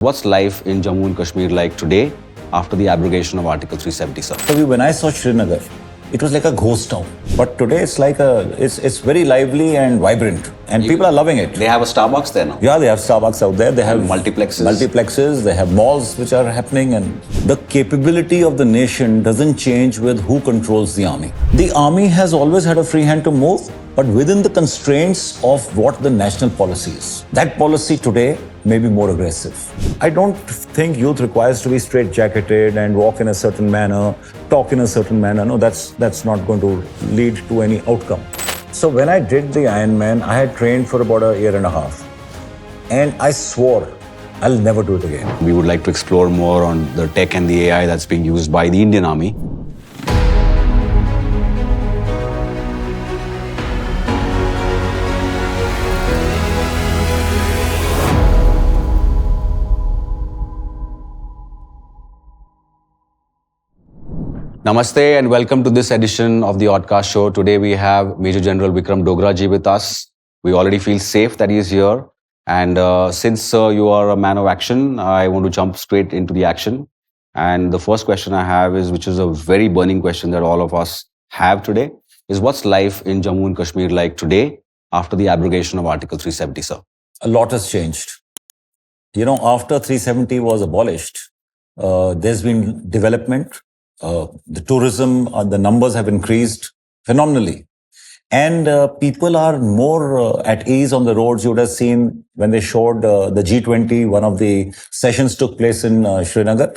What's life in Jammu and Kashmir like today after the abrogation of Article 370, sir? When I saw Srinagar, it was like a ghost town. But today it's very lively and vibrant, and people are loving it. They have a Starbucks there now. Yeah, they have Starbucks out there. They have multiplexes. They have malls which are happening, and the capability of the nation doesn't change with who controls the army. The army has always had a free hand to move, but within the constraints of what the national policy is. That policy today may be more aggressive. I don't think youth requires to be straight-jacketed and walk in a certain manner, talk in a certain manner. No, that's not going to lead to any outcome. So when I did the Ironman, I had trained for about a year and a half. And I swore I'll never do it again. We would like to explore more on the tech and the AI that's being used by the Indian Army. Namaste and welcome to this edition of the OddCast show. Today we have Major General Vikram Dogra ji with us. We already feel safe that he is here. And since you are a man of action, I want to jump straight into the action. And the first question I have is, which is a very burning question that all of us have today, is what's life in Jammu and Kashmir like today after the abrogation of Article 370, sir? A lot has changed. You know, after 370 was abolished, there's been development. The tourism, the numbers have increased phenomenally. And people are more at ease on the roads. You would have seen when they showed the G20, one of the sessions took place in Srinagar.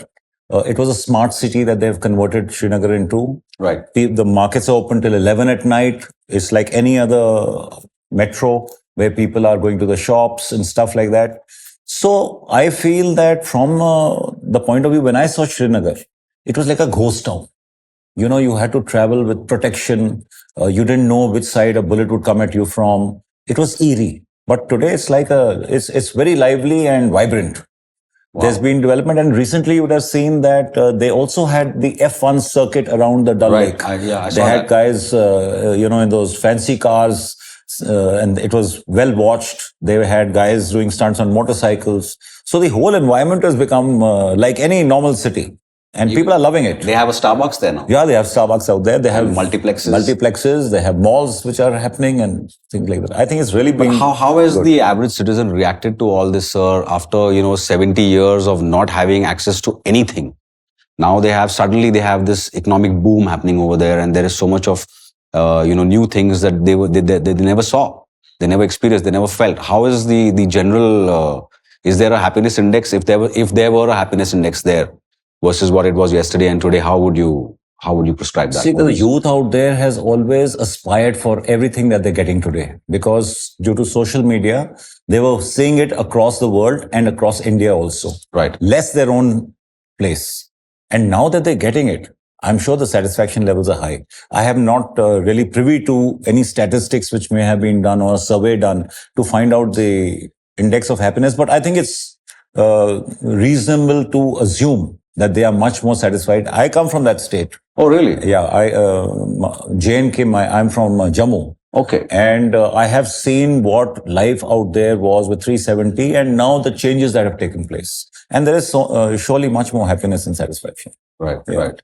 It was a smart city that they've converted Srinagar into. Right. The markets are open till 11 at night. It's like any other metro where people are going to the shops and stuff like that. So I feel that from the point of view, when I saw Srinagar, it was like a ghost town. You know, you had to travel with protection. You didn't know which side a bullet would come at you from. It was eerie. But today it's like it's very lively and vibrant. Wow. There's been development, and recently you would have seen that they also had the F1 circuit around the Dal Lake. I saw had that. Guys, in those fancy cars, and it was well watched. They had guys doing stunts on motorcycles. So the whole environment has become like any normal city. And people are loving it. They have a Starbucks there now. Yeah, they have Starbucks out there. They have multiplexes. They have malls which are happening and things like that. I think it's really been How has the average citizen reacted to all this, sir, after, 70 years of not having access to anything? Now suddenly they have this economic boom happening over there, and there is so much of, new things that they never saw. They never experienced, they never felt. How is the general, is there a happiness index? If there were a happiness index there, versus what it was yesterday and today, how would you prescribe that? See, the youth out there has always aspired for everything that they're getting today, because due to social media, they were seeing it across the world and across India also. Right. Less their own place. And now that they're getting it, I'm sure the satisfaction levels are high. I have not really privy to any statistics which may have been done or a survey done to find out the index of happiness, but I think it's reasonable to assume that they are much more satisfied. I come from that state. Oh, really? Yeah, I'm from Jammu. Okay. And I have seen what life out there was with 370 and now the changes that have taken place. And there is surely much more happiness and satisfaction. Right, yeah. Right.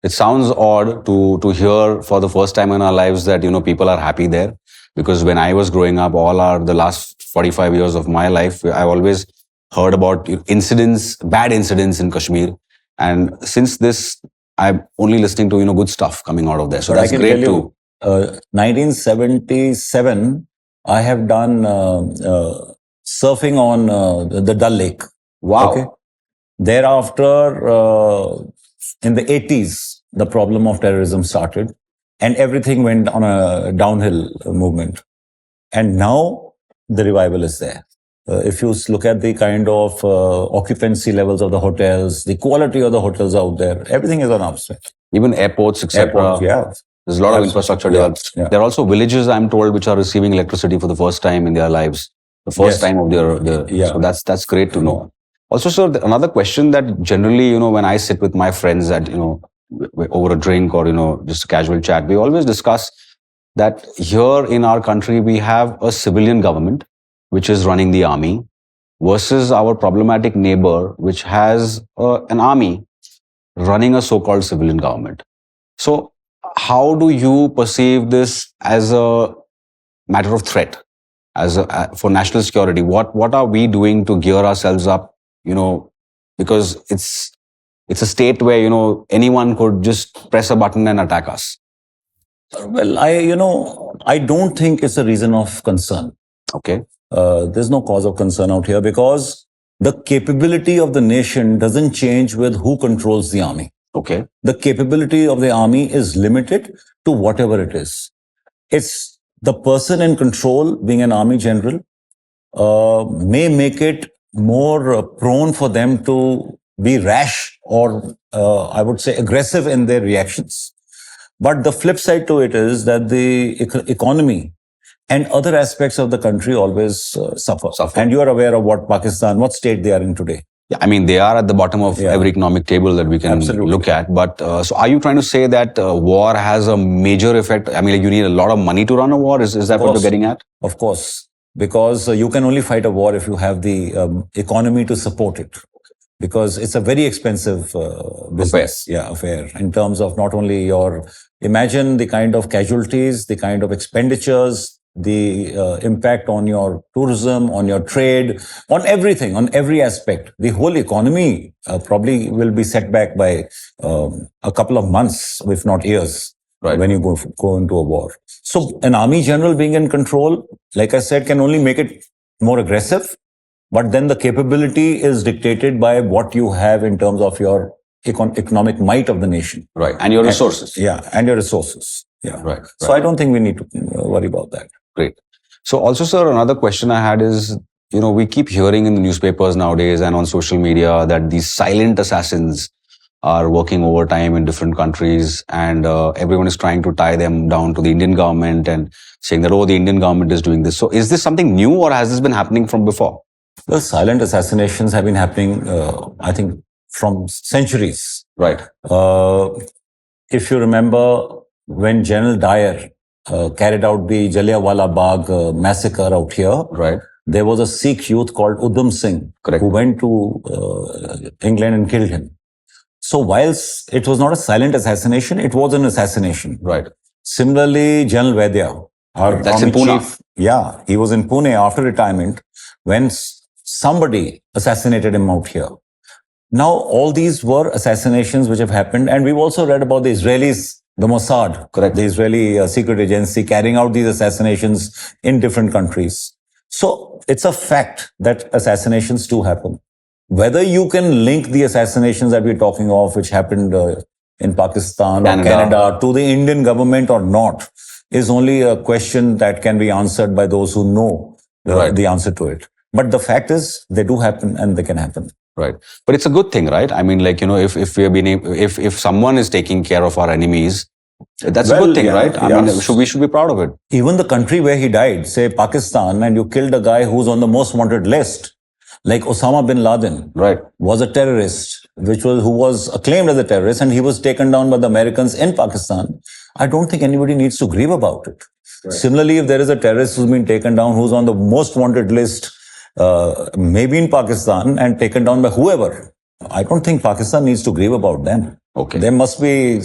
It sounds odd to hear for the first time in our lives that, people are happy there. Because when I was growing up, the last 45 years of my life, I always heard about bad incidents in Kashmir. And since this, I'm only listening to, good stuff coming out of there. So but that's great too. 1977, I have done surfing on the Dal Lake. Wow. Okay. Thereafter, in the 80s, the problem of terrorism started and everything went on a downhill movement. And now the revival is there. If you look at the kind of occupancy levels of the hotels, the quality of the hotels out there, everything is on upswing. Even airports, etc. Yeah. There's a lot of infrastructure developed. Yeah. There are also villages, I'm told, which are receiving electricity for the first time in their lives. The first time of their yeah. So that's great to know. Also, sir, another question that generally, when I sit with my friends at, over a drink or, just a casual chat, we always discuss that here in our country, we have a civilian government which is running the army. versus our problematic neighbor, which has an army running a so-called civilian government. So, how do you perceive this as a matter of threat, as for national security? What are we doing to gear ourselves up? Because it's a state where anyone could just press a button and attack us. Well, I don't think it's a reason of concern. Okay. There's no cause of concern out here because the capability of the nation doesn't change with who controls the army. Okay. The capability of the army is limited to whatever it is. It's the person in control, being an army general, may make it more prone for them to be rash or, I would say, aggressive in their reactions. But the flip side to it is that the economy and other aspects of the country always suffer. And you are aware of what state they are in today. Yeah, I mean, they are at the bottom of every economic table that we can look at. But so are you trying to say that war has a major effect? I mean, like, you need a lot of money to run a war? Is that what you're getting at? Of course. Because you can only fight a war if you have the economy to support it. Because it's a very expensive business. Affair. In terms of not only imagine the kind of casualties, the kind of expenditures, the impact on your tourism, on your trade, on everything, on every aspect. The whole economy probably will be set back by a couple of months, if not years, when you go into a war. So an army general being in control, like I said, can only make it more aggressive. But then the capability is dictated by what you have in terms of your economic might of the nation. Right. And your resources. And your resources. Right. So I don't think we need to worry about that. Great. So also, sir, another question I had is, we keep hearing in the newspapers nowadays and on social media that these silent assassins are working overtime in different countries, and everyone is trying to tie them down to the Indian government and saying that, the Indian government is doing this. So is this something new, or has this been happening from before? Well, silent assassinations have been happening, I think, from centuries. Right. If you remember, when General Dyer carried out the Jallianwala Bagh massacre out here, right, there was a Sikh youth called Udham Singh, who went to England and killed him. So whilst it was not a silent assassination, it was an assassination. Right. Similarly, General Vaidya, our That's in Pune. chief, he was in Pune after retirement when somebody assassinated him out here. Now, all these were assassinations which have happened, and we've also read about the Israelis, the Mossad, the Israeli secret agency, carrying out these assassinations in different countries. So it's a fact that assassinations do happen. Whether you can link the assassinations that we're talking of, which happened in Pakistan or Canada, to the Indian government or not, is only a question that can be answered by those who know the answer to it. But the fact is, they do happen and they can happen. Right. But it's a good thing, right? I mean, like, if we have been, if someone is taking care of our enemies, that's a good thing, right? I mean, we should be proud of it. Even the country where he died, say Pakistan, and you killed a guy who's on the most wanted list, like Osama bin Laden, was a terrorist, who was acclaimed as a terrorist, and he was taken down by the Americans in Pakistan. I don't think anybody needs to grieve about it. Right. Similarly, if there is a terrorist who's been taken down, who's on the most wanted list, maybe in Pakistan, and taken down by whoever, I don't think Pakistan needs to grieve about them. Okay. There must be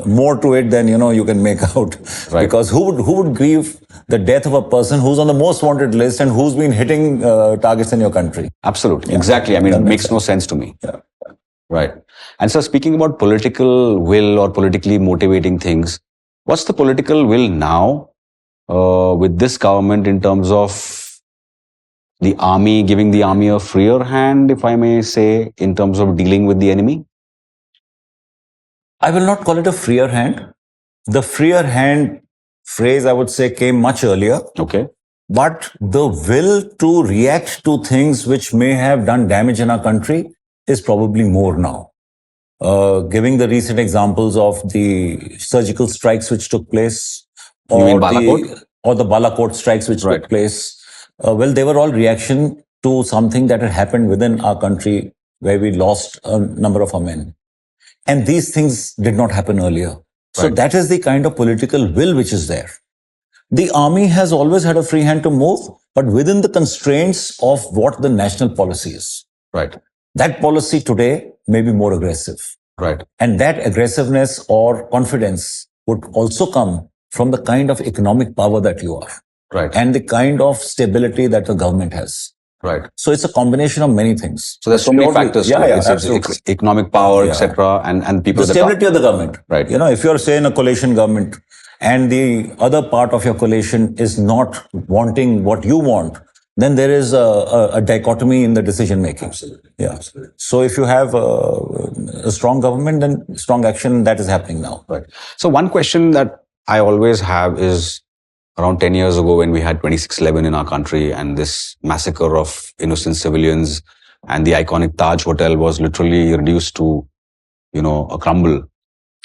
more to it than, you can make out. Right. Because who would grieve the death of a person who's on the most wanted list and who's been hitting targets in your country? Absolutely. Exactly. I mean, it makes no sense to me. Yeah. Right. And so, speaking about political will or politically motivating things, what's the political will now with this government in terms of the army, giving the army a freer hand, if I may say, in terms of dealing with the enemy? I will not call it a freer hand. The freer hand phrase, I would say, came much earlier. Okay. But the will to react to things which may have done damage in our country is probably more now. Giving the recent examples of the surgical strikes which took place, or the Balakot strikes which took place. Well, they were all reaction to something that had happened within our country where we lost a number of our men. And these things did not happen earlier. So that is the kind of political will which is there. The army has always had a free hand to move, but within the constraints of what the national policy is. Right. That policy today may be more aggressive. Right. And that aggressiveness or confidence would also come from the kind of economic power that you are. Right. And the kind of stability that the government has. Right. So it's a combination of many things. So there's so many factors. Yeah, it's absolutely. Economic power, etc., and people. The stability of the government. Right. If you're saying a coalition government and the other part of your coalition is not wanting what you want, then there is a dichotomy in the decision making. Absolutely. Yeah. So if you have a strong government, then strong action that is happening now. Right. So one question that I always have is, around 10 years ago when we had 26/11 in our country and this massacre of innocent civilians and the iconic Taj Hotel was literally reduced to, a crumble.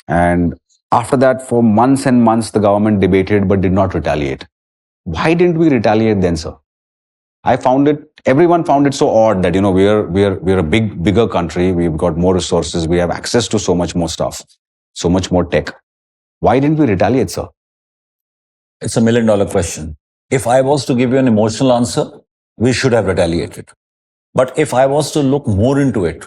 And after that, for months and months, the government debated but did not retaliate. Why didn't we retaliate then, sir? Everyone found it so odd that, we're a bigger country. We've got more resources. We have access to so much more stuff, so much more tech. Why didn't we retaliate, sir? It's $1 million question. If I was to give you an emotional answer, we should have retaliated. But if I was to look more into it,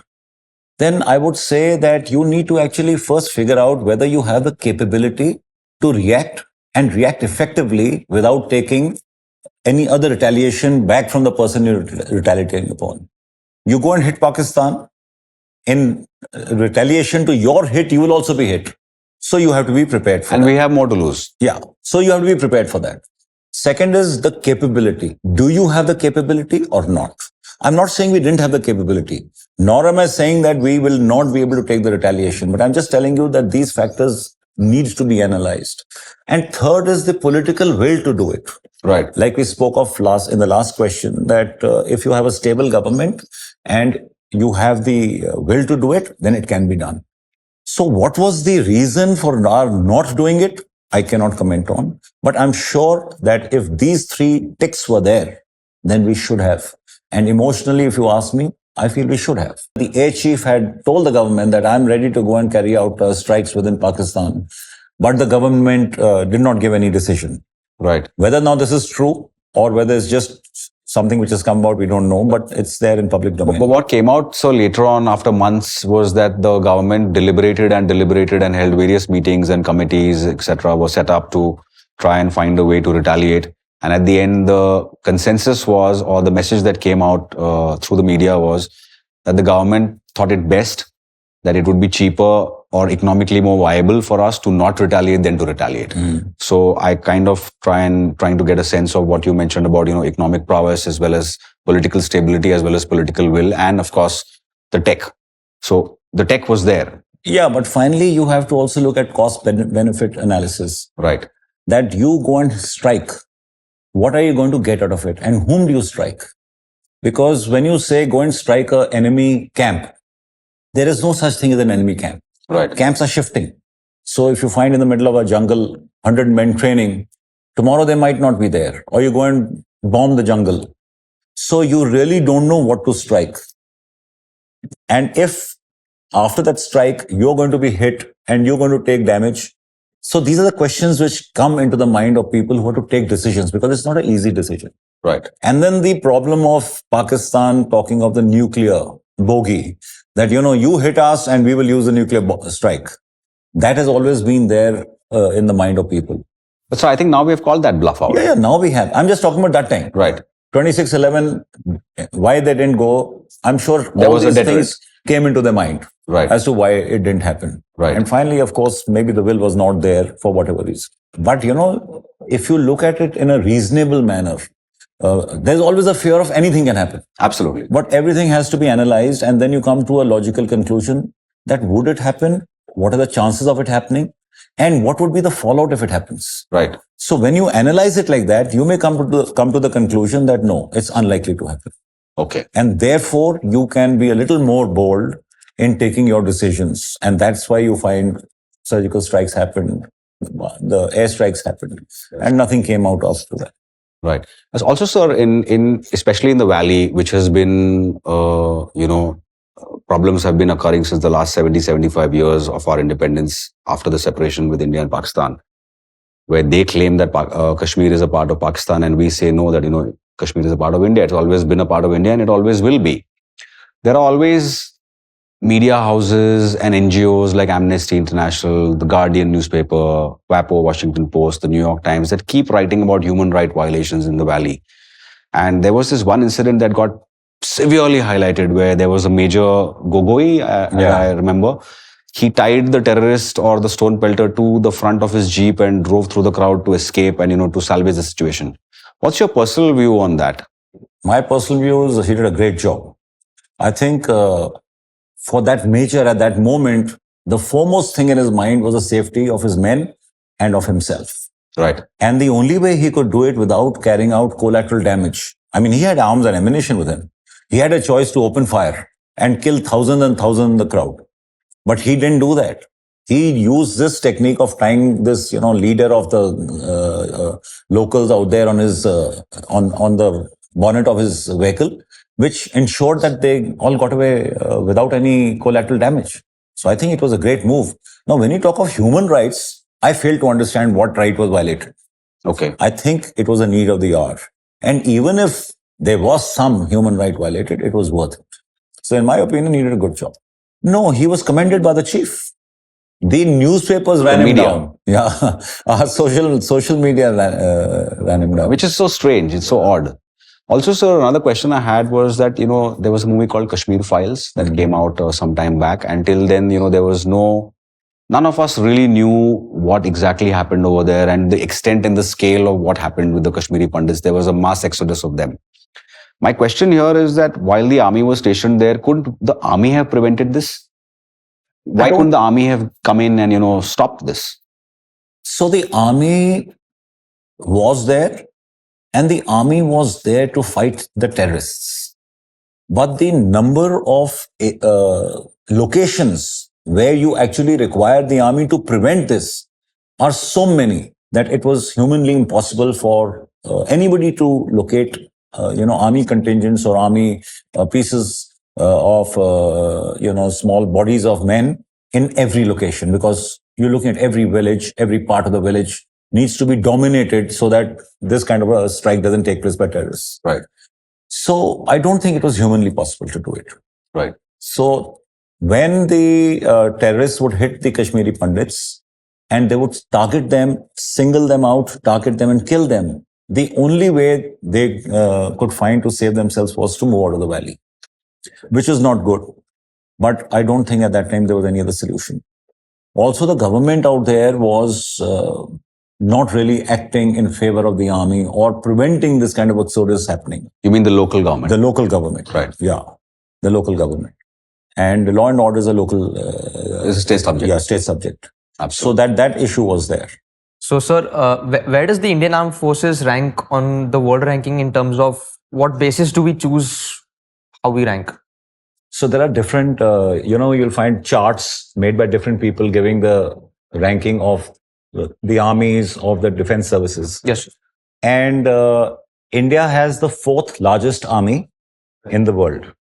then I would say that you need to actually first figure out whether you have the capability to react and react effectively without taking any other retaliation back from the person you're retaliating upon. You go and hit Pakistan, in retaliation to your hit, you will also be hit. So you have to be prepared for that. And we have more to lose. Yeah. So you have to be prepared for that. Second is the capability. Do you have the capability or not? I'm not saying we didn't have the capability, nor am I saying that we will not be able to take the retaliation, but I'm just telling you that these factors needs to be analyzed. And third is the political will to do it. Right. Like we spoke of in the last question, that if you have a stable government and you have the will to do it, then it can be done. So what was the reason for our not doing it? I cannot comment on. But I'm sure that if these three ticks were there, then we should have. And emotionally, if you ask me, I feel we should have. The air chief had told the government that I'm ready to go and carry out strikes within Pakistan. But the government did not give any decision. Right. Whether now this is true or whether it's just something which has come out, we don't know, but it's there in public domain. But what came out so later on after months was that the government deliberated and held various meetings and committees, etc., were set up to try and find a way to retaliate. And at the end, the consensus was, or the message that came out through the media was that the government thought it best that it would be cheaper or economically more viable for us to not retaliate than to retaliate. So I kind of trying to get a sense of what you mentioned about, economic prowess as well as political stability as well as political will, and of course the tech. So the tech was there. Yeah, but finally you have to also look at cost benefit analysis. Right. That you go and strike. What are you going to get out of it? And whom do you strike? Because when you say go and strike an enemy camp, there is no such thing as an enemy camp. Right. Camps are shifting. So if you find in the middle of a jungle 100 men training, tomorrow they might not be there. Or you go and bomb the jungle. So you really don't know what to strike. And if after that strike, you're going to be hit and you're going to take damage. So these are the questions which come into the mind of people who have to take decisions, because it's not an easy decision. Right. And then the problem of Pakistan talking of the nuclear bogey, that, you hit us and we will use a nuclear strike. That has always been there in the mind of people. So I think now we have called that bluff out. Yeah, now we have. I'm just talking about that time. Right. 26/11, why they didn't go, I'm sure there was these a things came into their mind. Right. As to why it didn't happen. Right. And finally, of course, maybe the will was not there for whatever reason. But, if you look at it in a reasonable manner, there's always a fear of anything can happen. Absolutely. But everything has to be analyzed, and then you come to a logical conclusion that would it happen? What are the chances of it happening? And what would be the fallout if it happens? Right. So when you analyze it like that, you may come to the conclusion that no, it's unlikely to happen. Okay. And therefore, you can be a little more bold in taking your decisions. And that's why you find surgical strikes happened, the air strikes happened, and nothing came out after that. Right. As also, sir, in especially in the valley, which has been, problems have been occurring since the last 70, 75 years of our independence after the separation with India and Pakistan. where they claim that Kashmir is a part of Pakistan, and we say no, that Kashmir is a part of India. It's always been a part of India, and it always will be. There are always media houses and NGOs like Amnesty International, the Guardian newspaper, WAPO, Washington Post, the New York Times, that keep writing about human rights violations in the valley. And there was this one incident that got severely highlighted where there was a Major Gogoi, I remember. He tied the terrorist or the stone pelter to the front of his jeep and drove through the crowd to escape and to salvage the situation. What's your personal view on that? My personal view is he did a great job. I think for that major at that moment, the foremost thing in his mind was the safety of his men and of himself. Right. And the only way he could do it without carrying out collateral damage. I mean, he had arms and ammunition with him. He had a choice to open fire and kill thousands and thousands in the crowd. But he didn't do that. He used this technique of tying this, leader of the locals out there on his on the bonnet of his vehicle, which ensured that they all got away without any collateral damage. So I think it was a great move. Now, when you talk of human rights, I fail to understand what right was violated. Okay. I think it was a need of the hour. And even if there was some human right violated, it was worth it. So in my opinion, he did a good job. No, he was commended by the chief. The newspapers ran him down. Yeah, social media ran him down. Which is so strange. It's so odd. Also, sir, another question I had was that, there was a movie called Kashmir Files that came out some time back. Until then, there was none of us really knew what exactly happened over there and the extent and the scale of what happened with the Kashmiri Pandits. There was a mass exodus of them. My question here is that while the army was stationed there, couldn't the army have prevented this? Why couldn't the army have come in and, stopped this? So the army was there, and the army was there to fight the terrorists. But the number of locations where you actually require the army to prevent this are so many that it was humanly impossible for anybody to locate, army contingents or army pieces of, small bodies of men in every location, because you're looking at every village, every part of the village needs to be dominated so that this kind of a strike doesn't take place by terrorists. Right. So I don't think it was humanly possible to do it. Right. So when the terrorists would hit the Kashmiri Pandits and they would target them, single them out, target them and kill them, the only way they could find to save themselves was to move out of the valley, which is not good. But I don't think at that time there was any other solution. Also, the government out there was not really acting in favor of the army or preventing this kind of exodus happening. You mean the local government? The local government. Right. Yeah, the local government. And the law and order is a local... it's a state subject. Yeah, state subject. Absolutely. So that issue was there. So, sir, where does the Indian Armed Forces rank on the world ranking in terms of what basis do we choose how we rank? So there are different, you'll find charts made by different people giving the ranking of the armies of the defense services. Yes. And India has the 4th largest army in the world.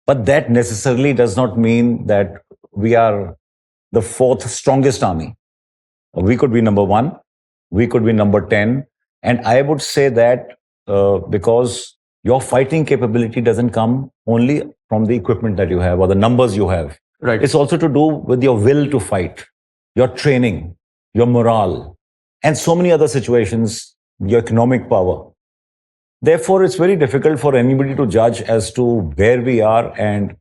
But that necessarily does not mean that we are the 4th strongest army. We could be number 1, we could be number 10. And I would say that because your fighting capability doesn't come only from the equipment that you have or the numbers you have. Right. It's also to do with your will to fight, your training, your morale, and so many other situations, your economic power. Therefore, it's very difficult for anybody to judge as to where we are and,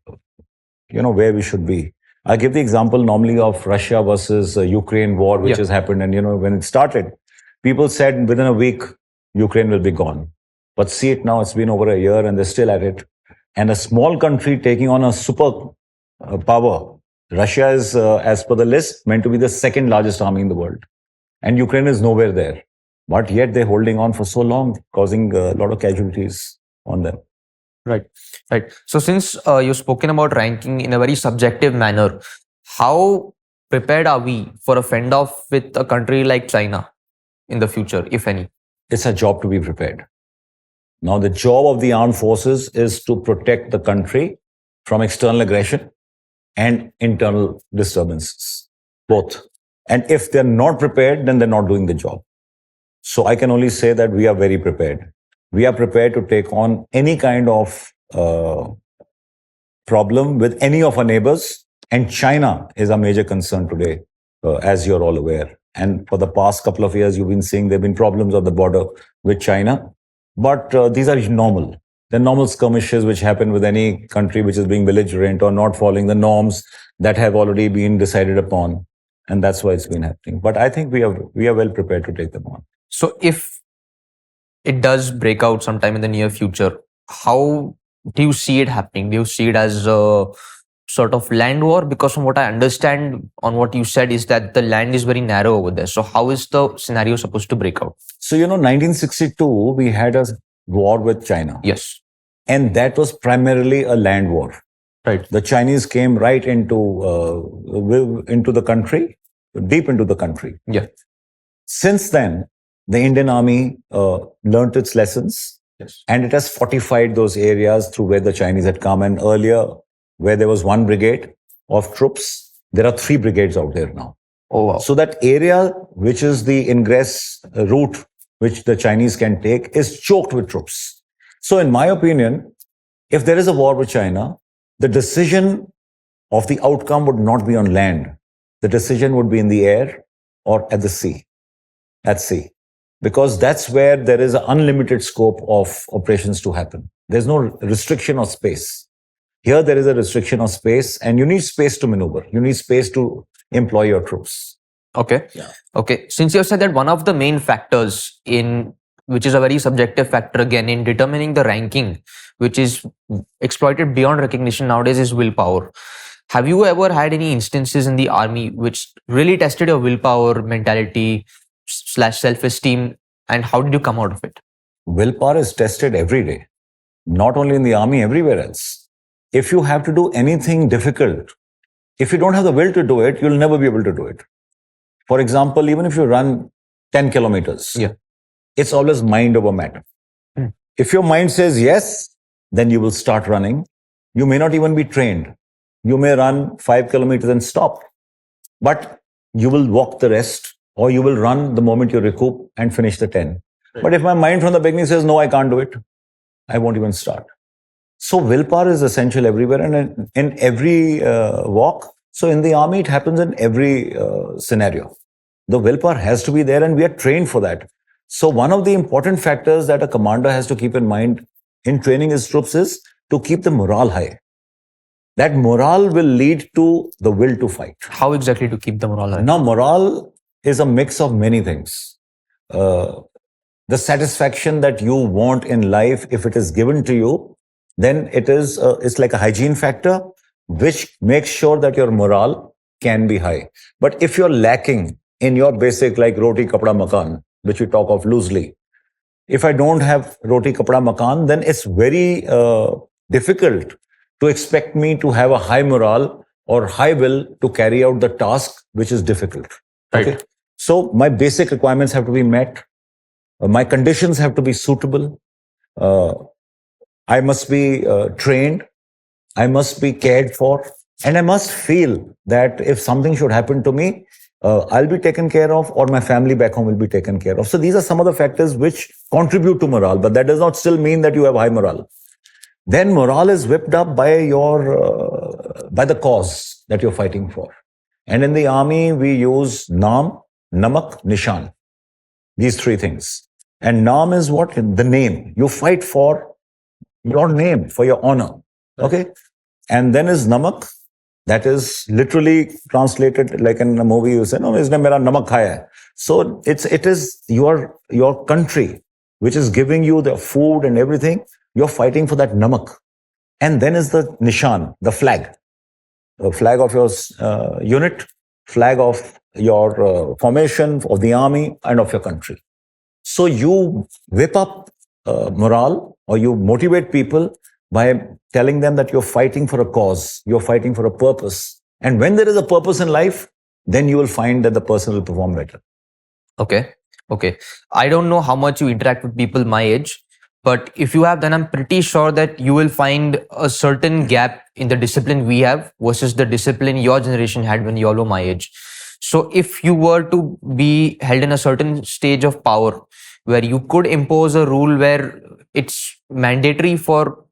where we should be. I give the example normally of Russia versus Ukraine war, which has happened. And, when it started, people said within a week, Ukraine will be gone. But see it now, it's been over a year and they're still at it. And a small country taking on a super power. Russia is, as per the list, meant to be the 2nd largest army in the world. And Ukraine is nowhere there. But yet they're holding on for so long, causing a lot of casualties on them. Right. So since you've spoken about ranking in a very subjective manner, how prepared are we for a fend off with a country like China in the future, if any? It's a job to be prepared. Now, the job of the armed forces is to protect the country from external aggression and internal disturbances, both. And if they're not prepared, then they're not doing the job. So I can only say that we are very prepared. We are prepared to take on any kind of problem with any of our neighbors. And China is a major concern today, as you're all aware. And for the past couple of years, you've been seeing there have been problems on the border with China. But these are normal. They're normal skirmishes which happen with any country which is being belligerent or not following the norms that have already been decided upon. And that's why it's been happening. But I think we are well prepared to take them on. So if it does break out sometime in the near future, how do you see it happening? Do you see it as a sort of land war? Because from what I understand on what you said is that the land is very narrow over there. So how is the scenario supposed to break out? So, 1962, we had a war with China. Yes. And that was primarily a land war. Right. The Chinese came right into the country, deep into the country. Yeah. Since then, the Indian Army learnt its lessons. Yes. And it has fortified those areas through where the Chinese had come. And earlier, where there was one brigade of troops, there are 3 brigades out there now. Oh, wow. So that area, which is the ingress route which the Chinese can take, is choked with troops. So in my opinion, if there is a war with China, the decision of the outcome would not be on land. The decision would be in the air or at sea. Because that's where there is an unlimited scope of operations to happen. There's no restriction of space. Here, there is a restriction of space, and you need space to maneuver. You need space to employ your troops. Okay. Yeah. Okay. Since you said that one of the main factors which is a very subjective factor again in determining the ranking, which is exploited beyond recognition nowadays, is willpower. Have you ever had any instances in the army which really tested your willpower, mentality / self-esteem, and how did you come out of it? Willpower is tested every day, not only in the army, everywhere else. If you have to do anything difficult, if you don't have the will to do it, you'll never be able to do it. For example, even if you run 10 kilometers, it's always mind over matter. If your mind says yes, then you will start running. You may not even be trained. You may run 5 kilometers and stop, but you will walk the rest, or you will run the moment you recoup and finish the 10. Right. But if my mind from the beginning says, no, I can't do it, I won't even start. So willpower is essential everywhere and in every walk. So in the army, it happens in every scenario. The willpower has to be there, and we are trained for that. So one of the important factors that a commander has to keep in mind in training his troops is to keep the morale high. That morale will lead to the will to fight. How exactly to keep the morale high? Now, morale is a mix of many things. The satisfaction that you want in life, if it is given to you, then it's like a hygiene factor, which makes sure that your morale can be high. But if you're lacking in your basic, like roti, kapda, makan, which we talk of loosely, if I don't have roti, kapda, makan, then it's very difficult to expect me to have a high morale or high will to carry out the task, which is difficult. Right. Okay. So my basic requirements have to be met. My conditions have to be suitable. I must be trained. I must be cared for. And I must feel that if something should happen to me, I'll be taken care of, or my family back home will be taken care of. So these are some of the factors which contribute to morale, but that does not still mean that you have high morale. Then morale is whipped up by by the cause that you're fighting for. And in the army, we use naam, namak, nishan. These 3 things. And naam is what? The name. You fight for your name, for your honor. Okay? And then is namak. That is literally translated like in a movie, you say, no, isne mera namak khaya hai. So it is your country which is giving you the food and everything. You're fighting for that namak. And then is the nishan, the flag of your unit, flag of your formation, of the army and of your country. So you whip up morale, or you motivate people by telling them that you're fighting for a cause, you're fighting for a purpose. And when there is a purpose in life, then you will find that the person will perform better. Okay. I don't know how much you interact with people my age, but if you have, then I'm pretty sure that you will find a certain gap in the discipline we have versus the discipline your generation had when you all were my age. So if you were to be held in a certain stage of power where you could impose a rule where it's mandatory for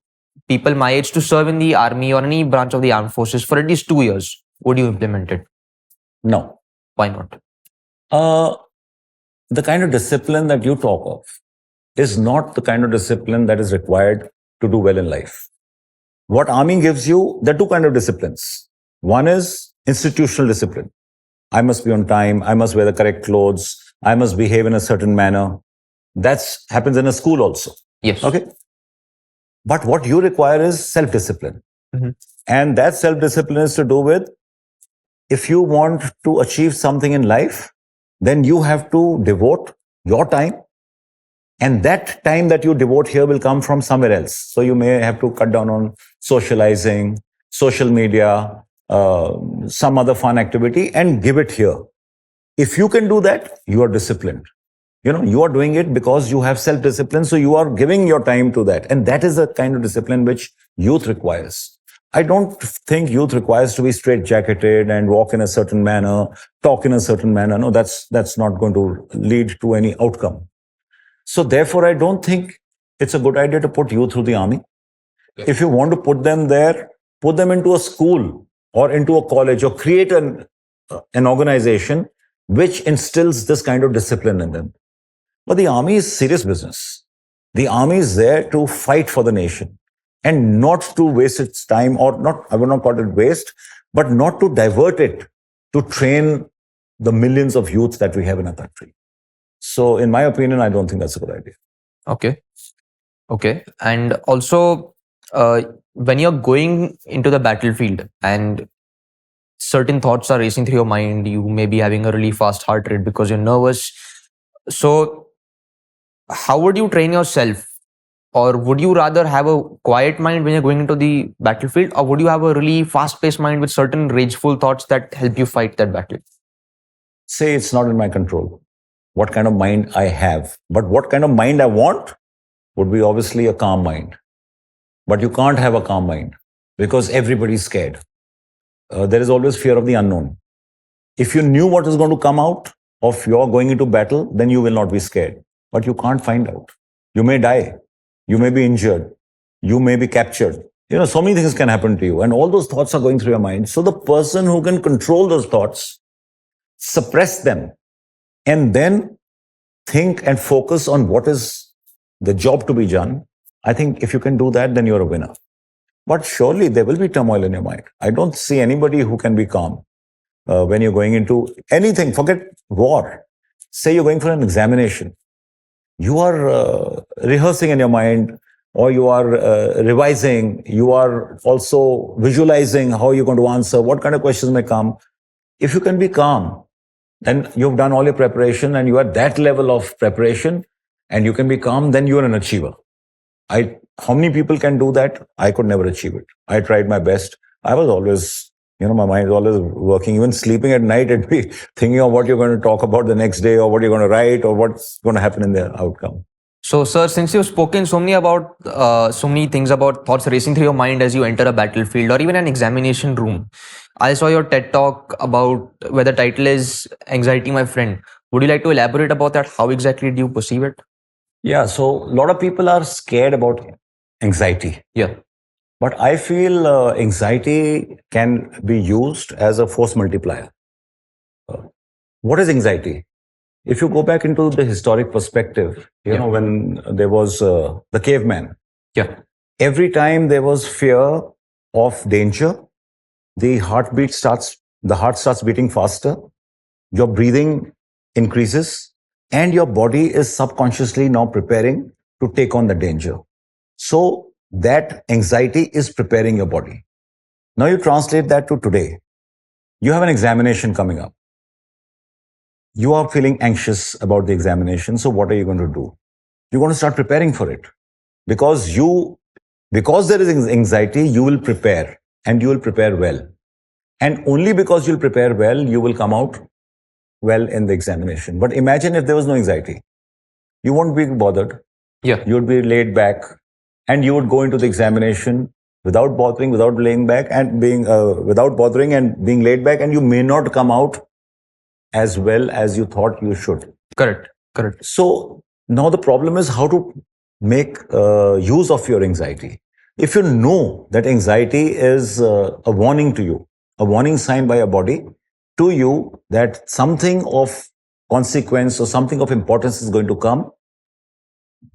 people my age to serve in the army or any branch of the armed forces for at least 2 years, would you implement it? No. Why not? The kind of discipline that you talk of is not the kind of discipline that is required to do well in life. What army gives you, there are two kinds of disciplines. One is institutional discipline. I must be on time. I must wear the correct clothes. I must behave in a certain manner. That happens in a school also. Yes. Okay. But what you require is self-discipline. Mm-hmm. And that self-discipline is to do with, if you want to achieve something in life, then you have to devote your time. And that time that you devote here will come from somewhere else. So you may have to cut down on socializing, social media, some other fun activity, and give it here. If you can do that, you are disciplined. You are doing it because you have self-discipline. So you are giving your time to that. And that is the kind of discipline which youth requires. I don't think youth requires to be straight-jacketed and walk in a certain manner, talk in a certain manner. No, that's not going to lead to any outcome. So therefore, I don't think it's a good idea to put youth through the army. If you want to put them there, put them into a school or into a college, or create an organization which instills this kind of discipline in them. But the army is serious business. The army is there to fight for the nation and not to waste its time, or not, I would not call it waste, but not to divert it to train the millions of youths that we have in our country. So in my opinion, I don't think that's a good idea. Okay. And also, when you're going into the battlefield and certain thoughts are racing through your mind, you may be having a really fast heart rate because you're nervous. So how would you train yourself? Or would you rather have a quiet mind when you're going into the battlefield? Or would you have a really fast-paced mind with certain rageful thoughts that help you fight that battle? Say it's not in my control what kind of mind I have. But what kind of mind I want would be obviously a calm mind. But you can't have a calm mind because everybody's scared. There is always fear of the unknown. If you knew what is going to come out of your going into battle, then you will not be scared. But you can't find out. You may die. You may be injured. You may be captured. So many things can happen to you. And all those thoughts are going through your mind. So the person who can control those thoughts, suppress them, and then think and focus on what is the job to be done, I think if you can do that, then you're a winner. But surely there will be turmoil in your mind. I don't see anybody who can be calm when you're going into anything. Forget war. Say you're going for an examination. You are rehearsing in your mind, or you are revising. You are also visualizing how you're going to answer, what kind of questions may come. If you can be calm, then you've done all your preparation and you are at that level of preparation and you can be calm, then you're an achiever. How many people can do that? I could never achieve it. I tried my best. I was always, my mind is always working. Even sleeping at night, it'd be thinking of what you're going to talk about the next day, or what you're going to write, or what's going to happen in the outcome. So, sir, since you've spoken so many things about thoughts racing through your mind as you enter a battlefield or even an examination room, I saw your TED talk about where the title is Anxiety, My Friend. Would you like to elaborate about that? How exactly do you perceive it? Yeah, so a lot of people are scared about anxiety. Yeah. But I feel anxiety can be used as a force multiplier. What is anxiety? If you go back into the historic perspective, when there was the caveman, every time there was fear of danger, the heart starts beating faster, your breathing increases, and your body is subconsciously now preparing to take on the danger. So that anxiety is preparing your body. Now you translate that to today. You have an examination coming up. You are feeling anxious about the examination. So what are you going to do? You're going to start preparing for it. Because there is anxiety, you will prepare, and you will prepare well. And only because you'll prepare well, you will come out well in the examination. But imagine if there was no anxiety. You won't be bothered. Yeah. You would be laid back, and you would go into the examination without bothering, without laying back and being without bothering and being laid back, and you may not come out as well as you thought you should. Correct. Correct. So now the problem is how to make use of your anxiety. If you know that anxiety is a warning to you, a warning sign by your body to you that something of consequence or something of importance is going to come,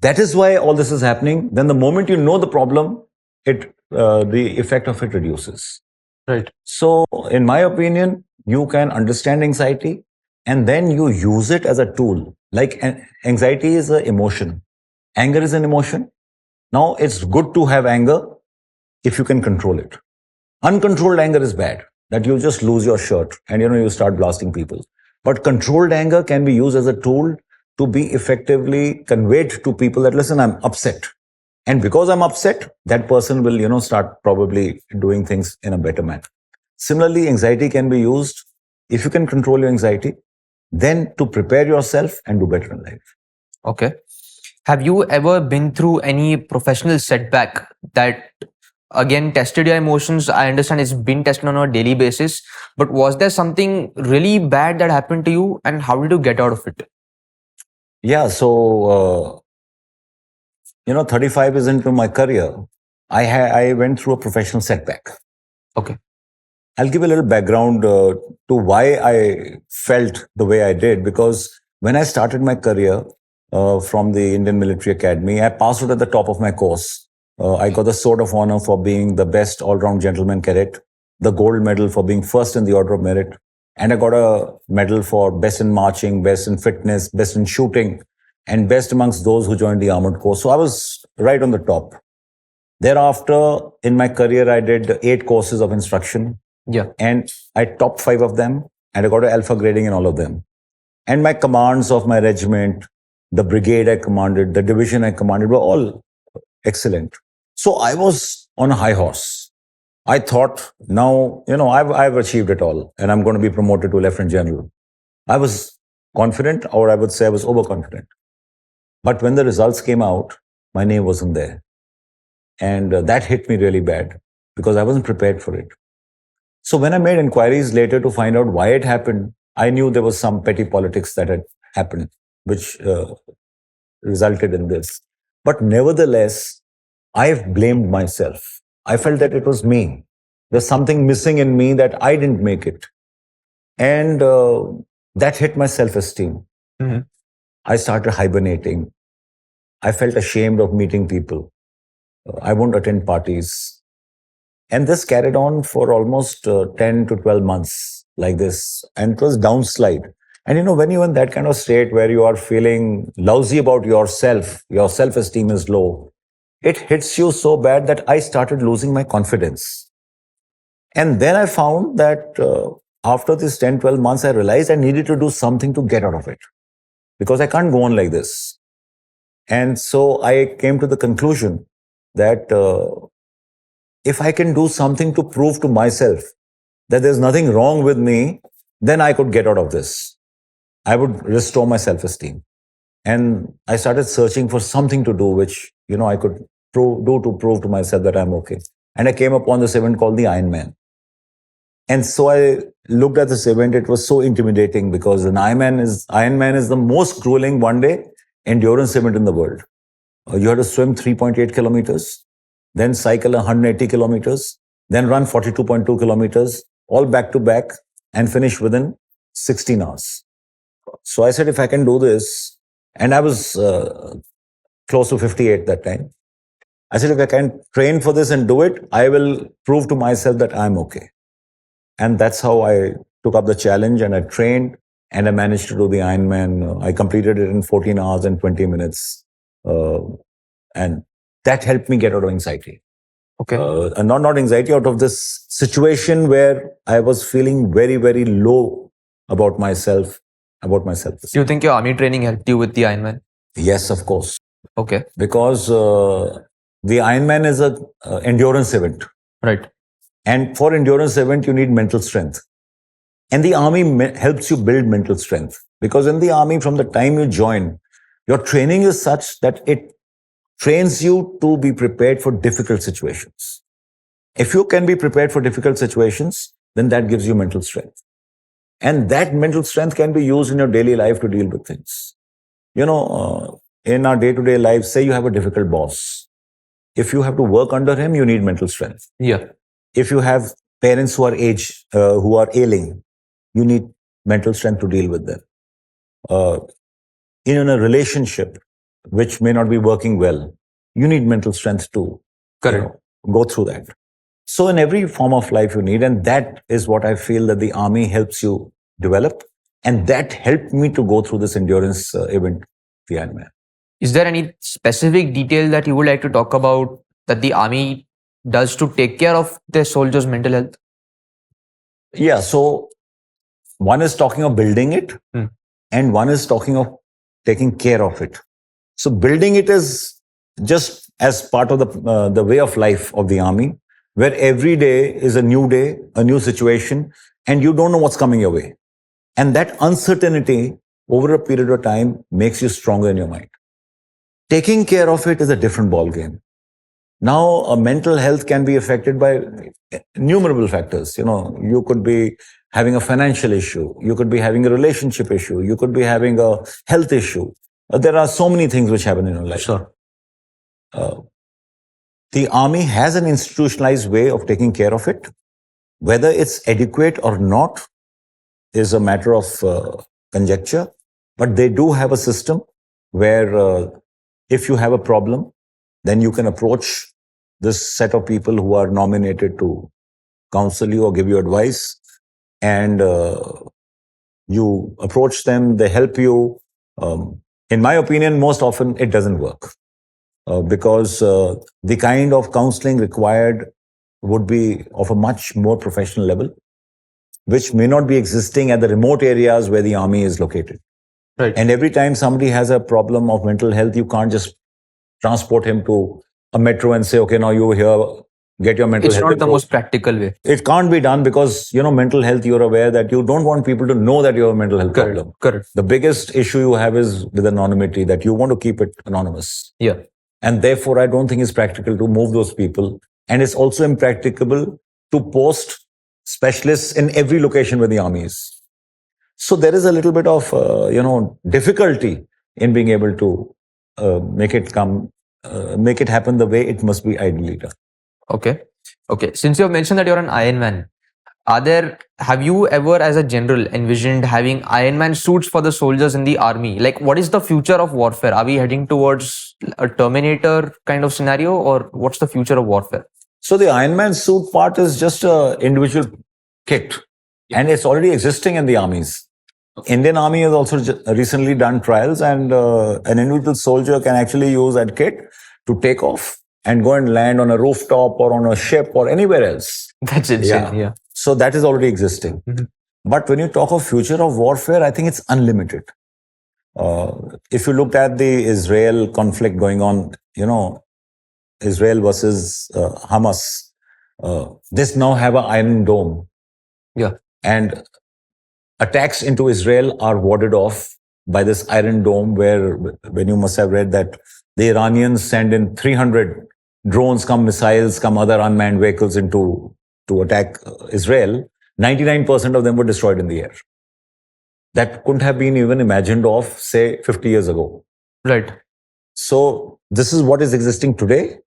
that is why all this is happening. Then the moment you know the problem, the effect of it reduces. Right. So, in my opinion, you can understand anxiety and then you use it as a tool. Like anxiety is an emotion, anger is an emotion. Now, it's good to have anger if you can control it. Uncontrolled anger is bad, that you just lose your shirt and you start blasting people. But controlled anger can be used as a tool to be effectively conveyed to people that, listen, I'm upset. And because I'm upset, that person will, start probably doing things in a better manner. Similarly, anxiety can be used, if you can control your anxiety, then to prepare yourself and do better in life. Okay. Have you ever been through any professional setback that again tested your emotions? I understand it's been tested on a daily basis, but was there something really bad that happened to you and how did you get out of it? Yeah, so 35 is into my career. I went through a professional setback. Okay. I'll give a little background to why I felt the way I did, because when I started my career from the Indian Military Academy, I passed out at the top of my course. I got the Sword of Honor for being the best all-round gentleman cadet, the gold medal for being first in the Order of Merit, and I got a medal for best in marching, best in fitness, best in shooting, and best amongst those who joined the armored corps. So I was right on the top. Thereafter, in my career, I did 8 courses of instruction. Yeah. And I topped 5 of them, and I got an alpha grading in all of them. And my commands of my regiment, the brigade I commanded, the division I commanded were all excellent. So I was on a high horse. I thought, now, I've achieved it all, and I'm going to be promoted to Lieutenant General. I was confident, or I would say I was overconfident. But when the results came out, my name wasn't there. And that hit me really bad because I wasn't prepared for it. So when I made inquiries later to find out why it happened, I knew there was some petty politics that had happened, which resulted in this. But nevertheless, I've blamed myself. I felt that it was me. There's something missing in me that I didn't make it. And that hit my self-esteem. Mm-hmm. I started hibernating. I felt ashamed of meeting people. I won't attend parties. And this carried on for almost 10 to 12 months like this. And it was downslide. And when you're in that kind of state where you are feeling lousy about yourself, your self-esteem is low, it hits you so bad that I started losing my confidence. And then I found that after this 10, 12 months, I realized I needed to do something to get out of it because I can't go on like this. And so I came to the conclusion that if I can do something to prove to myself that there's nothing wrong with me, then I could get out of this. I would restore my self-esteem. And I started searching for something to do, which, I could do to prove to myself that I'm okay. And I came upon this event called the Ironman. And so I looked at this event. It was so intimidating because an Ironman is the most grueling one-day endurance event in the world. You had to swim 3.8 kilometers, then cycle 180 kilometers, then run 42.2 kilometers, all back to back, and finish within 16 hours. So I said, if I can do this, and I was close to 58 that time. I said, if I can train for this and do it, I will prove to myself that I'm okay. And that's how I took up the challenge and I trained and I managed to do the Ironman. I completed it in 14 hours and 20 minutes. And that helped me get out of anxiety. Okay. And not anxiety, out of this situation where I was feeling very, very low about myself. Do you think your army training helped you with the Ironman? Yes, of course. Okay. Because the Ironman is an endurance event. Right. And for endurance event, you need mental strength. And the army helps you build mental strength. Because in the army, from the time you join, your training is such that it trains you to be prepared for difficult situations. If you can be prepared for difficult situations, then that gives you mental strength. And that mental strength can be used in your daily life to deal with things. In our day-to-day life, say you have a difficult boss. If you have to work under him, you need mental strength. Yeah. If you have parents who are ailing, you need mental strength to deal with them. In a relationship which may not be working well, you need mental strength to go through that. So in every form of life you need, and that is what I feel that the army helps you develop. And that helped me to go through this endurance event, the Ironman. Is there any specific detail that you would like to talk about that the army does to take care of their soldiers' mental health? Yeah, so one is talking of building it, and one is talking of taking care of it. So building it is just as part of the way of life of the army, where every day is a new situation, and you don't know what's coming your way. And that uncertainty over a period of time makes you stronger in your mind. Taking care of it is a different ballgame. Now, mental health can be affected by innumerable factors. You could be having a financial issue. You could be having a relationship issue. You could be having a health issue. There are so many things which happen in your life. Sure. The army has an institutionalized way of taking care of it. Whether it's adequate or not is a matter of conjecture. But they do have a system where if you have a problem, then you can approach this set of people who are nominated to counsel you or give you advice. And you approach them, they help you. In my opinion, most often it doesn't work because the kind of counseling required would be of a much more professional level, which may not be existing at the remote areas where the army is located. Right. And every time somebody has a problem of mental health, you can't just transport him to a metro and say, okay, now you here, get your mental health. It's not the most practical way. It can't be done because, mental health, you're aware that you don't want people to know that you have a mental health problem. Correct. The biggest issue you have is with anonymity, that you want to keep it anonymous. Yeah. And therefore, I don't think it's practical to move those people. And it's also impracticable to post specialists in every location where the army is. So there is a little bit of, difficulty in being able to make it happen the way it must be ideally done. Okay. Since you have mentioned that you're an Ironman, have you ever as a general envisioned having Ironman suits for the soldiers in the army? Like, what is the future of warfare? Are we heading towards a Terminator kind of scenario, or what's the future of warfare? So the Ironman suit part is just an individual kit, and it's already existing in the armies. Indian Army has also recently done trials, and an individual soldier can actually use that kit to take off and go and land on a rooftop or on a ship or anywhere else. That's insane. Yeah. So that is already existing. Mm-hmm. But when you talk of future of warfare, I think it's unlimited. If you looked at the Israel conflict going on, Israel versus Hamas, this now have an Iron Dome. Yeah. And attacks into Israel are warded off by this Iron Dome, where, when you must have read that the Iranians send in 300 drones, missiles, other unmanned vehicles to attack Israel, 99% of them were destroyed in the air. That couldn't have been even imagined of, say, 50 years ago. Right. So this is what is existing today.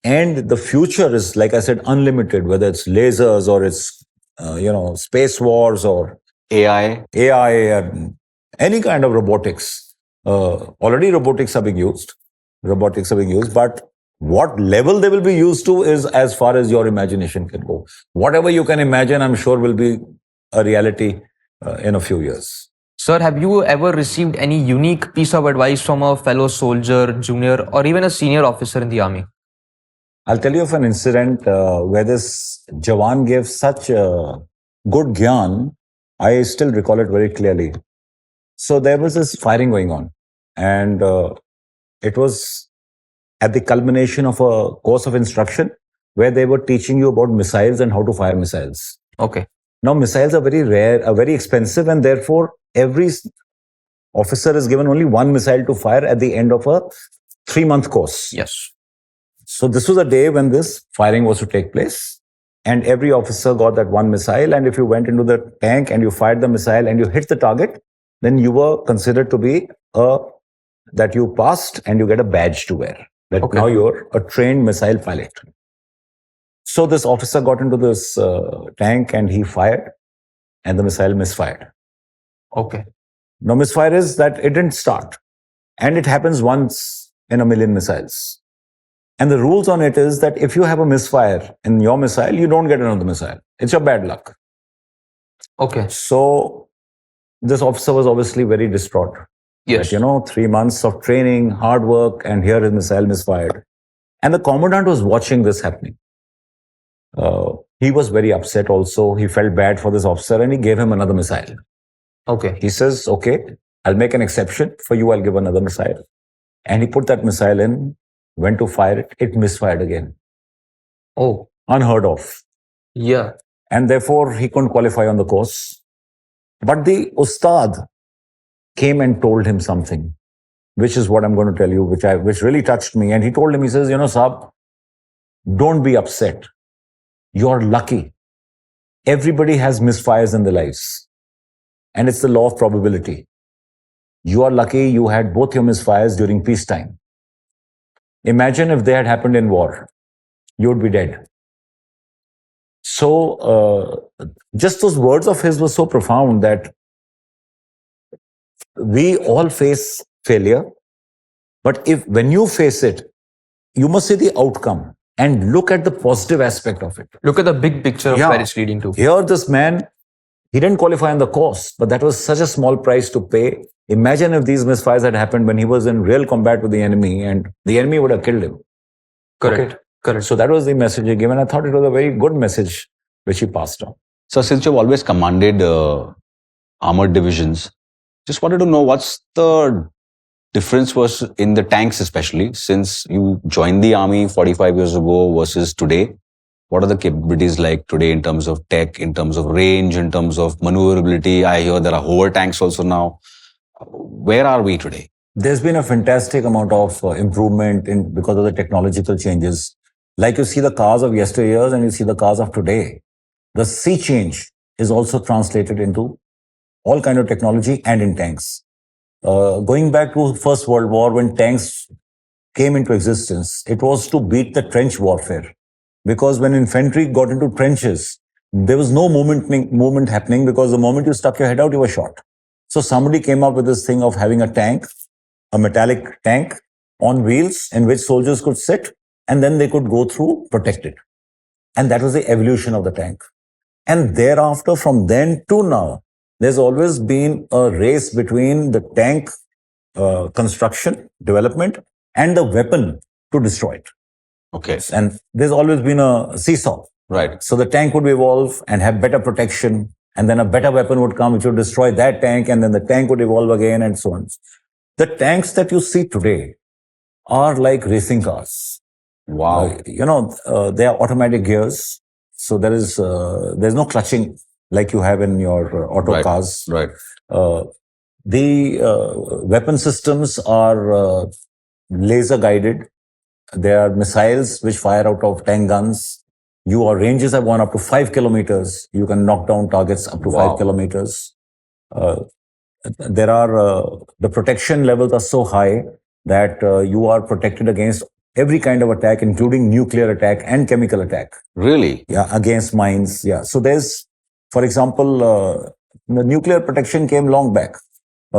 And the future is, like I said, unlimited, whether it's lasers or it's, space wars or AI, and any kind of robotics. Already robotics are being used, but what level they will be used to is as far as your imagination can go. Whatever you can imagine, I'm sure will be a reality in a few years. Sir, have you ever received any unique piece of advice from a fellow soldier, junior, or even a senior officer in the army? I'll tell you of an incident where this Jawan gave such good gyan. I still recall it very clearly. So there was this firing going on, and it was at the culmination of a course of instruction where they were teaching you about missiles and how to fire missiles. Okay. Now, missiles are very rare, are very expensive, and therefore every officer is given only one missile to fire at the end of a 3-month course. Yes. So this was a day when this firing was to take place. And every officer got that one missile. And if you went into the tank and you fired the missile and you hit the target, then you were considered to be that you passed and you get a badge to wear. That Okay. now you're a trained missile pilot. So this officer got into this tank and he fired, and the missile misfired. Okay. Now, misfire is that it didn't start, and it happens once in a million missiles. And the rules on it is that if you have a misfire in your missile, you don't get another missile. It's your bad luck. Okay. So this officer was obviously very distraught. Yes. That, 3 months of training, hard work, and here his missile misfired. And the commandant was watching this happening. He was very upset also. He felt bad for this officer and he gave him another missile. Okay. He says, okay, I'll make an exception. For you, I'll give another missile. And he put that missile in, went to fire it. It misfired again. Oh. Unheard of. Yeah. And therefore, he couldn't qualify on the course. But the Ustad came and told him something, which is what I'm going to tell you, which really touched me. And he told him, he says, Saab, don't be upset. You're lucky. Everybody has misfires in their lives. And it's the law of probability. You are lucky you had both your misfires during peacetime. Imagine if they had happened in war. You would be dead. So, just those words of his were so profound that we all face failure. But when you face it, you must see the outcome and look at the positive aspect of it. Look at the big picture of where it's leading to. Here, this man, he didn't qualify on the course, but that was such a small price to pay. Imagine if these misfires had happened when he was in real combat with the enemy and the enemy would have killed him. Correct. Okay? Correct. So that was the message he gave, and I thought it was a very good message which he passed on. So since you've always commanded armored divisions, just wanted to know what's the difference was in the tanks, especially since you joined the army 45 years ago versus today. What are the capabilities like today in terms of tech, in terms of range, in terms of maneuverability? I hear there are hover tanks also now. Where are we today? There's been a fantastic amount of improvement because of the technological changes. Like you see the cars of yesteryears and you see the cars of today. The sea change is also translated into all kind of technology and in tanks. Going back to First World War, when tanks came into existence, it was to beat the trench warfare. Because when infantry got into trenches, there was no movement happening because the moment you stuck your head out, you were shot. So somebody came up with this thing of having a tank, a metallic tank on wheels in which soldiers could sit and then they could go through protected. And that was the evolution of the tank. And thereafter, from then to now, there's always been a race between the tank construction, development, and the weapon to destroy it. Okay. And there's always been a seesaw. Right. So the tank would evolve and have better protection, and then a better weapon would come which would destroy that tank, and then the tank would evolve again, and so on. The tanks that you see today are like racing cars. Wow. They are automatic gears. So there's no clutching like you have in your auto cars. Right. The weapon systems are laser guided. There are missiles which fire out of tank guns. Your ranges have gone up to 5 kilometers. You can knock down targets up to 5 kilometers. There are the protection levels are so high that you are protected against every kind of attack, including nuclear attack and chemical attack. Really? Yeah, against mines. Yeah. So there's, for example, the nuclear protection came long back.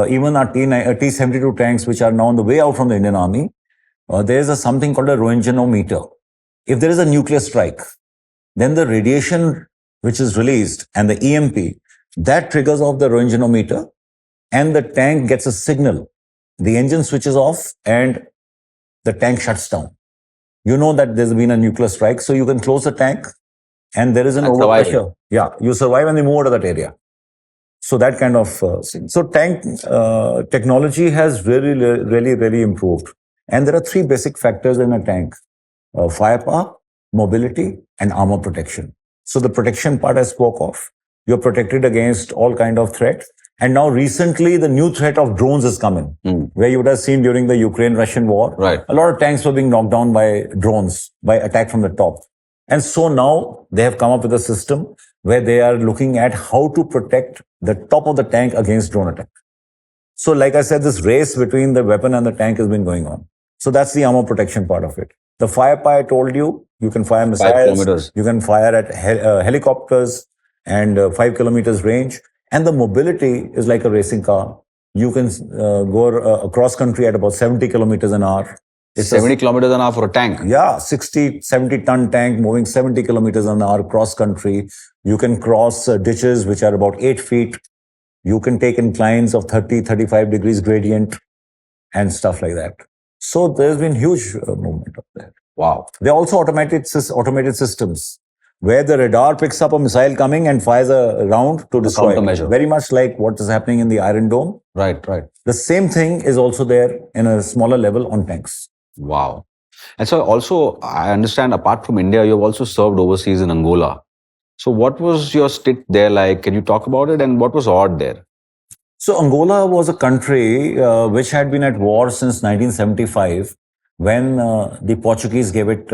Even our T-72 tanks, which are now on the way out from the Indian Army, there's something called a Roentgenometer. If there is a nuclear strike, then the radiation which is released and the EMP, that triggers off the Roentgenometer and the tank gets a signal. The engine switches off and the tank shuts down. You know that there's been a nuclear strike, so you can close the tank and there is an overpressure. Yeah, you survive and they move out of that area. So that kind of thing. So tank technology has really improved. And there are 3 basic factors in a tank: firepower, mobility, and armor protection. So the protection part I spoke of. You're protected against all kind of threat. And now recently, the new threat of drones is coming, where you would have seen during the Ukraine-Russian war, right, a lot of tanks were being knocked down by drones, by attack from the top. And so now they have come up with a system where they are looking at how to protect the top of the tank against drone attack. So, like I said, this race between the weapon and the tank has been going on. So that's the armor protection part of it. The firepower, I told you, you can fire missiles, 5 kilometers. you can fire at helicopters and 5 kilometers range. And the mobility is like a racing car. You can go across country at about 70 kilometers an hour. It's 70 kilometers an hour for a tank. Yeah, 60, 70 ton tank moving 70 kilometers an hour cross country. You can cross ditches which are about 8 feet. You can take inclines of 30, 35 degrees gradient and stuff like that. So there's been huge movement up there. Wow. They're also automated systems where the radar picks up a missile coming and fires a round to destroy it. Countermeasure. Very much like what is happening in the Iron Dome. Right. The same thing is also there in a smaller level on tanks. Wow. And so also, I understand apart from India, you've also served overseas in Angola. So what was your stint there like? Can you talk about it? And what was odd there? So Angola was a country which had been at war since 1975 when the Portuguese gave it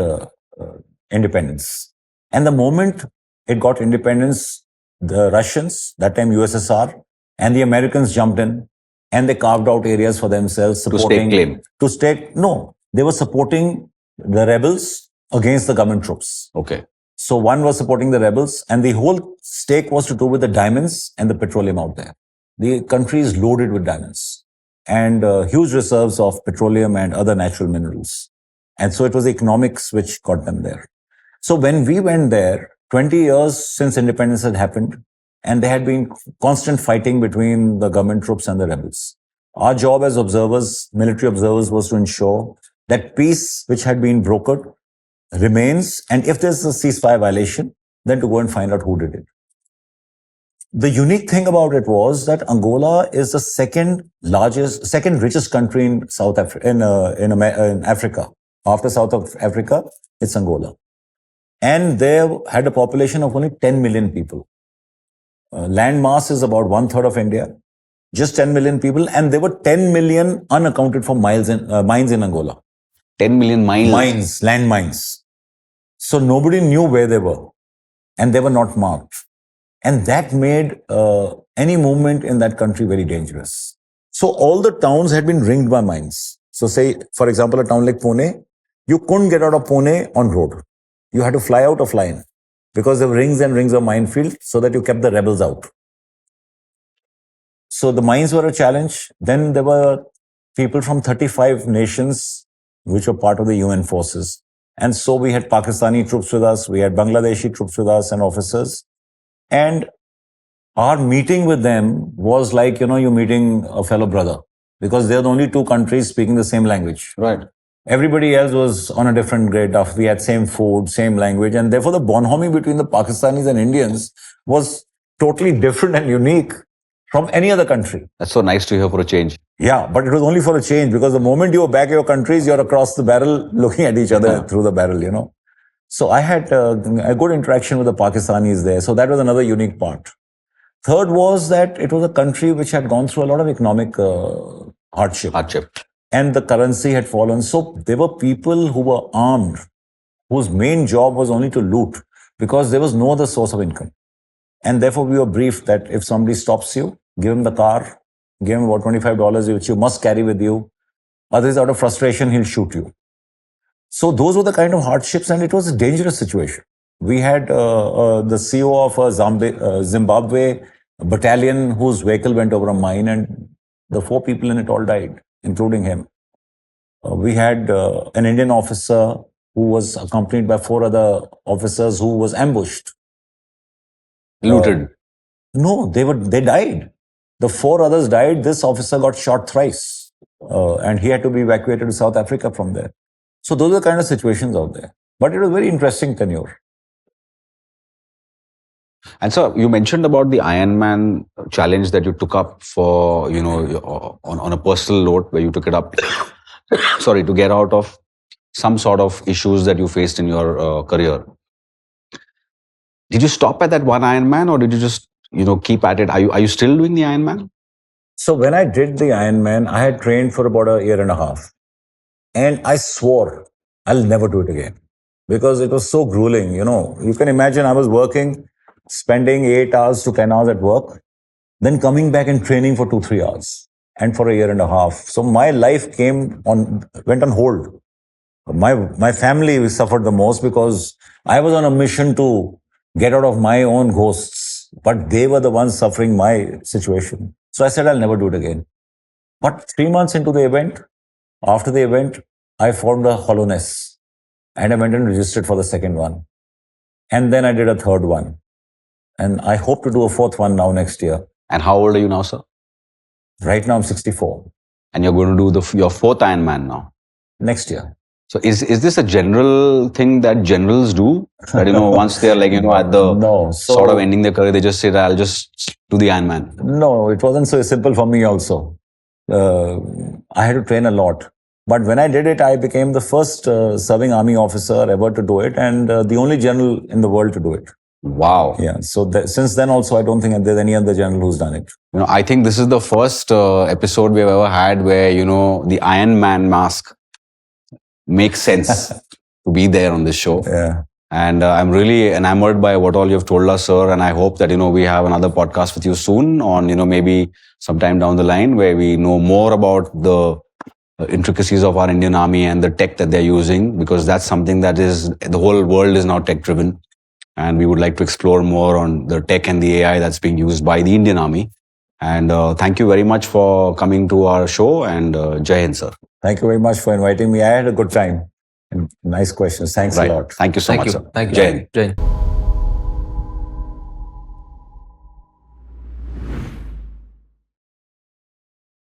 independence. And the moment it got independence, the Russians, that time USSR, and the Americans jumped in and they carved out areas for themselves, supporting to stake claim. No, they were supporting the rebels against the government troops. Okay. So one was supporting the rebels, and the whole stake was to do with the diamonds and the petroleum out there. The country is loaded with diamonds and huge reserves of petroleum and other natural minerals. And so it was economics which got them there. So when we went there, 20 years since independence had happened, and there had been constant fighting between the government troops and the rebels. Our job as observers, military observers, was to ensure that peace which had been brokered remains, and if there's a ceasefire violation, then to go and find out who did it. The unique thing about it was that Angola is the second richest country in in Africa. After South Africa, it's Angola. And they had a population of only 10 million people. Land mass is about 1/3 of India, just 10 million people, and there were 10 million unaccounted for mines in Angola. 10 million miles? Mines, land mines. So nobody knew where they were, and they were not marked. And that made any movement in that country very dangerous. So all the towns had been ringed by mines. So say, for example, a town like Pune, you couldn't get out of Pune on road. You had to fly out or fly in, because there were rings and rings of minefield so that you kept the rebels out. So the mines were a challenge. Then there were people from 35 nations which were part of the UN forces. And so we had Pakistani troops with us, we had Bangladeshi troops with us and officers. And our meeting with them was like, you're meeting a fellow brother, because they're the only two countries speaking the same language. Right. Everybody else was on a different grade of, we had same food, same language. And therefore the bonhomie between the Pakistanis and Indians was totally different and unique from any other country. That's so nice to hear for a change. Yeah, but it was only for a change, because the moment you were back at your countries, you're across the barrel looking at each other through the barrel, So I had a good interaction with the Pakistanis there. So that was another unique part. Third was that it was a country which had gone through a lot of economic hardship. And the currency had fallen. So there were people who were armed, whose main job was only to loot, because there was no other source of income. And therefore we were briefed that if somebody stops you, give him the car, give him about $25, which you must carry with you. Otherwise, out of frustration, he'll shoot you. So those were the kind of hardships, and it was a dangerous situation. We had the CEO of a Zimbabwe battalion whose vehicle went over a mine, and the 4 people in it all died, including him. We had an Indian officer who was accompanied by 4 other officers who was ambushed. Looted? No, they died. The 4 others died. This officer got shot thrice, and he had to be evacuated to South Africa from there. So those are the kind of situations out there. But it was very interesting tenure. And so you mentioned about the Ironman challenge that you took up for, on a personal note, where you took it up, to get out of some sort of issues that you faced in your career. Did you stop at that one Ironman, or did you just, keep at it? Are you still doing the Ironman? So when I did the Ironman, I had trained for about a year and a half. And I swore I'll never do it again. because it was so grueling. You can imagine I was working, spending 8 hours to 10 hours at work, then coming back and training for 2-3 hours, and for a year and a half. So my life went on hold. My family suffered the most because I was on a mission to get out of my own ghosts, but they were the ones suffering my situation. So I said, I'll never do it again. But 3 months into the event, after the event, I formed a hollowness and I went and registered for the second one. And then I did a third one. And I hope to do a fourth one now next year. And how old are you now, sir? Right now I'm 64. And you're going to do your fourth Ironman now. Next year. So is this a general thing that generals do? That, once they're like, at the sort of ending their career, they just say, I'll just do the Ironman. No, it wasn't so simple for me also. I had to train a lot. But when I did it, I became the first serving army officer ever to do it, and the only general in the world to do it. Wow. Yeah. So since then also, I don't think there's any other general who's done it. I think this is the first episode we've ever had where, the Iron Man mask makes sense to be there on this show. Yeah. And I'm really enamored by what all you've told us, sir. And I hope that, we have another podcast with you soon on, maybe sometime down the line where we know more about the intricacies of our Indian Army and the tech that they're using, because that's something that the whole world is now tech driven. And we would like to explore more on the tech and the AI that's being used by the Indian Army. And thank you very much for coming to our show, and Jai Hind, sir. Thank you very much for inviting me. I had a good time. And nice questions. Thanks a lot. Thank you so much, sir. Thank you. Jai Hind. Jai Hind.